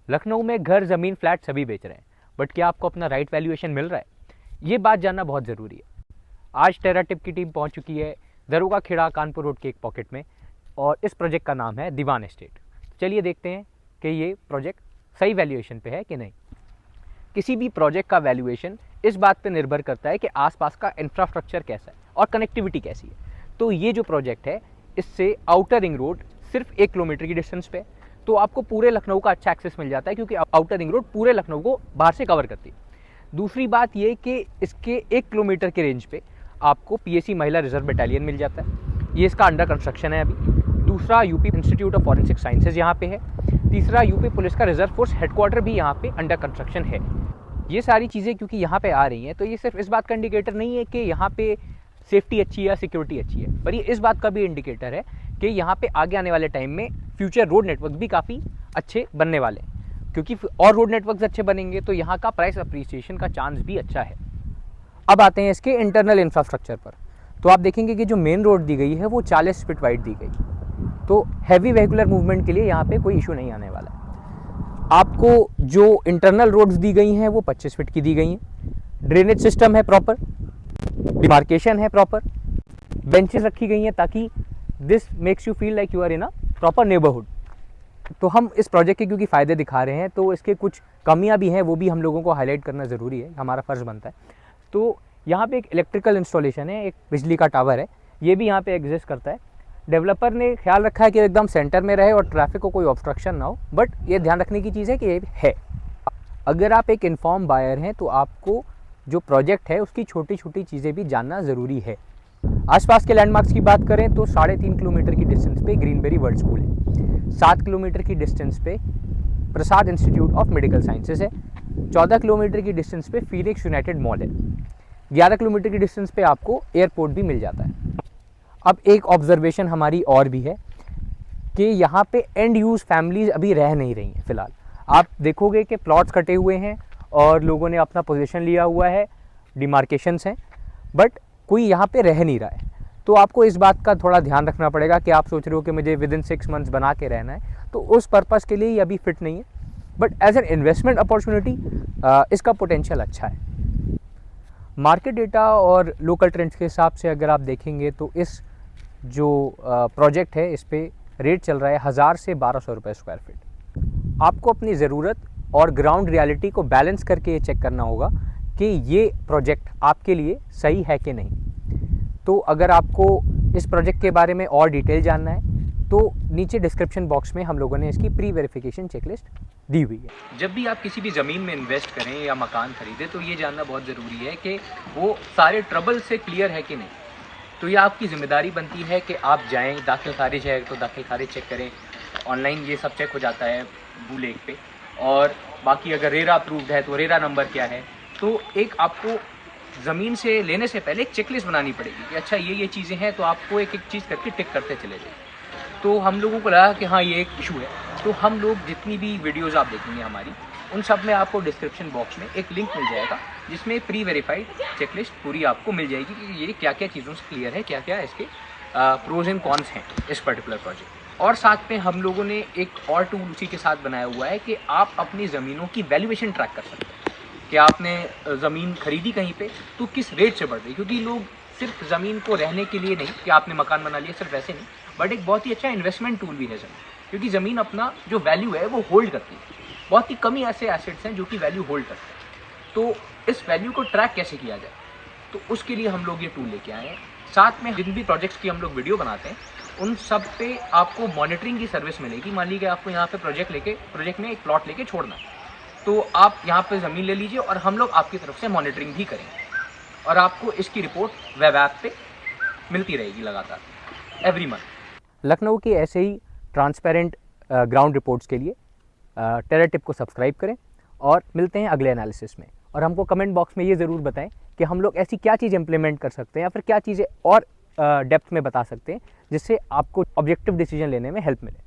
लखनऊ में घर, ज़मीन, फ्लैट सभी बेच रहे हैं, बट क्या आपको अपना राइट वैल्यूएशन मिल रहा है? ये बात जानना बहुत ज़रूरी है। आज टेराटिप की टीम पहुंच चुकी है दरोगा खेड़ा कानपुर रोड के एक पॉकेट में, और इस प्रोजेक्ट का नाम है दीवान एस्टेट। चलिए देखते हैं कि ये प्रोजेक्ट सही वैल्यूएशन पे है कि नहीं। किसी भी प्रोजेक्ट का वैल्यूएशन इस बात पे निर्भर करता है कि आसपास का इंफ्रास्ट्रक्चर कैसा है और कनेक्टिविटी कैसी है। तो ये जो प्रोजेक्ट है, इससे आउटर रिंग रोड सिर्फ 1 किलोमीटर की डिस्टेंस पे, तो आपको पूरे लखनऊ का अच्छा एक्सेस मिल जाता है, क्योंकि आउटर रिंग रोड पूरे लखनऊ को बाहर से कवर करती है। दूसरी बात ये कि इसके 1 किलोमीटर के रेंज पे आपको पीएसी महिला रिजर्व बटालियन मिल जाता है। ये इसका अंडर कंस्ट्रक्शन है अभी। दूसरा, UP institute of forensic sciences यहाँ पे है। तीसरा, यूपी पुलिस का रिजर्व फोर्स हेडक्वार्टर भी यहाँ पे अंडर कंस्ट्रक्शन है। ये सारी चीज़ें क्योंकि यहाँ पे आ रही हैं, तो ये सिर्फ इस बात का इंडिकेटर नहीं है कि यहाँ पे सेफ्टी अच्छी है या सिक्योरिटी अच्छी है, पर ये इस बात का भी इंडिकेटर है कि यहाँ पे आगे आने वाले टाइम में फ्यूचर रोड नेटवर्क भी काफ़ी अच्छे बनने वाले हैं, क्योंकि और रोड नेटवर्क अच्छे बनेंगे तो यहाँ का प्राइस अप्रिसिएशन का चांस भी अच्छा है। अब आते हैं इसके इंटरनल इंफ्रास्ट्रक्चर पर। तो आप देखेंगे कि जो मेन रोड दी गई है वो 40 फीट वाइड दी गई, तो हैवी वेहिकुलर मूवमेंट के लिए यहाँ पे कोई इशू नहीं आने वाला है। आपको जो इंटरनल रोड्स दी गई हैं वो 25 फीट की दी गई हैं। ड्रेनेज सिस्टम है प्रॉपर, डिमार्केशन है प्रॉपर, बेंचेस रखी गई हैं ताकि this makes you feel like you are in a proper neighbourhood. तो हम इस प्रोजेक्ट के क्योंकि फ़ायदे दिखा रहे हैं, तो इसके कुछ कमियां भी हैं, वो भी हम लोगों को हाईलाइट करना ज़रूरी है, हमारा फ़र्ज़ बनता है। तो यहाँ पे एक इलेक्ट्रिकल इंस्टॉलेशन है, एक बिजली का टावर है, ये भी यहाँ पे एग्जिस्ट करता है। डेवलपर ने ख्याल रखा है कि एकदम सेंटर में रहे और ट्रैफिक को कोई ऑब्स्ट्रक्शन ना हो, बट ये ध्यान रखने की चीज़ है कि ये है। अगर आप एक इन्फॉर्म बायर हैं तो आपको जो प्रोजेक्ट है उसकी छोटी छोटी चीज़ें भी जानना ज़रूरी है। आसपास के लैंडमार्क्स की बात करें तो 3.5 किलोमीटर की डिस्टेंस पे ग्रीनबेरी वर्ल्ड स्कूल है, 7 किलोमीटर की डिस्टेंस पे प्रसाद इंस्टीट्यूट ऑफ मेडिकल साइंसेज है, 14 किलोमीटर की डिस्टेंस पे फीनिक्स यूनाइटेड मॉल है, 11 किलोमीटर की डिस्टेंस पे आपको एयरपोर्ट भी मिल जाता है। अब एक ऑब्जर्वेशन हमारी और भी है कि यहाँ पे एंड यूज़ फैमिलीज अभी रह नहीं रही हैं फ़िलहाल। आप देखोगे कि प्लॉट्स कटे हुए हैं और लोगों ने अपना पोजीशन लिया हुआ है, डिमार्केशंस हैं, बट कोई यहाँ पे रह नहीं रहा है। तो आपको इस बात का थोड़ा ध्यान रखना पड़ेगा कि आप सोच रहे हो कि मुझे विद इन 6 मंथ्स बना के रहना है, तो उस पर्पज़ के लिए ये अभी फिट नहीं है, but as an investment opportunity इसका पोटेंशियल अच्छा है। मार्केट डेटा और लोकल ट्रेंड्स के हिसाब से अगर आप देखेंगे तो इस जो प्रोजेक्ट है इस पे रेट चल रहा है 1000 से 1200 रुपये स्क्वायर फीट। आपको अपनी ज़रूरत और ग्राउंड रियलिटी को बैलेंस करके ये चेक करना होगा कि ये प्रोजेक्ट आपके लिए सही है कि नहीं। तो अगर आपको इस प्रोजेक्ट के बारे में और डिटेल जानना है तो नीचे डिस्क्रिप्शन बॉक्स में हम लोगों ने इसकी प्री वेरिफिकेशन चेकलिस्ट दी हुई है। जब भी आप किसी भी ज़मीन में इन्वेस्ट करें या मकान खरीदें तो ये जानना बहुत ज़रूरी है कि वो सारे ट्रबल से क्लियर है कि नहीं। तो ये आपकी ज़िम्मेदारी बनती है कि आप जाएं, दाखिल खारिज है तो दाखिल खारिज चेक करें, ऑनलाइन ये सब चेक हो जाता है भूलेख पे, और बाकी अगर रेरा अप्रूव्ड है तो रेरा नंबर क्या है। तो एक आपको ज़मीन से लेने से पहले एक चेकलिस्ट बनानी पड़ेगी कि अच्छा ये चीज़ें हैं, तो आपको एक एक चीज़ करके टिक करते चले जाइए। तो हम लोगों को लगा कि हाँ ये एक इशू है, तो हम लोग जितनी भी वीडियोज़ आप देखेंगे हमारी, उन सब में आपको डिस्क्रिप्शन बॉक्स में एक लिंक मिल जाएगा जिसमें प्री वेरीफाइड चेकलिस्ट पूरी आपको मिल जाएगी कि ये क्या क्या चीज़ों से क्लियर है, क्या क्या इसके प्रोज एंड कॉन्स हैं इस पर्टिकुलर प्रोजेक्ट। और साथ में हम लोगों ने एक और टूल उसी के साथ बनाया हुआ है कि आप अपनी ज़मीनों की वैल्यूएशन ट्रैक कर सकते हैं कि आपने ज़मीन खरीदी कहीं पे तो किस रेट से बढ़ रही, क्योंकि लोग सिर्फ ज़मीन को रहने के लिए नहीं कि आपने मकान बना लिया, सिर्फ वैसे नहीं, बट एक बहुत ही अच्छा इन्वेस्टमेंट टूल भी है ज़मीन, क्योंकि ज़मीन अपना जो वैल्यू है वो होल्ड करती है। बहुत ही कम ही ऐसे एसेट्स हैं जो कि वैल्यू होल्ड करते हैं। तो इस वैल्यू को ट्रैक कैसे किया जाए, तो उसके लिए हम लोग ये टूल लेके आए हैं। साथ में जिन भी प्रोजेक्ट्स की हम लोग वीडियो बनाते हैं उन सब पे आपको मॉनिटरिंग की सर्विस मिलेगी। मान लीजिए आपको यहाँ पे प्रोजेक्ट में एक प्लॉट लेके छोड़ना है, तो आप यहाँ पे ज़मीन ले लीजिए और हम लोग आपकी तरफ से मॉनिटरिंग भी करेंगे और आपको इसकी रिपोर्ट वेब ऐप पे मिलती रहेगी लगातार एवरी मंथ। लखनऊ के ऐसे ही ट्रांसपेरेंट ग्राउंड रिपोर्ट्स के लिए टेराटिप को सब्सक्राइब करें और मिलते हैं अगले एनालिसिस में। और हमको कमेंट बॉक्स में ये ज़रूर बताएं कि हम लोग ऐसी क्या चीज़ इम्प्लीमेंट कर सकते हैं या फिर क्या चीज़ें और डेप्थ में बता सकते हैं जिससे आपको ऑब्जेक्टिव डिसीजन लेने में हेल्प मिले।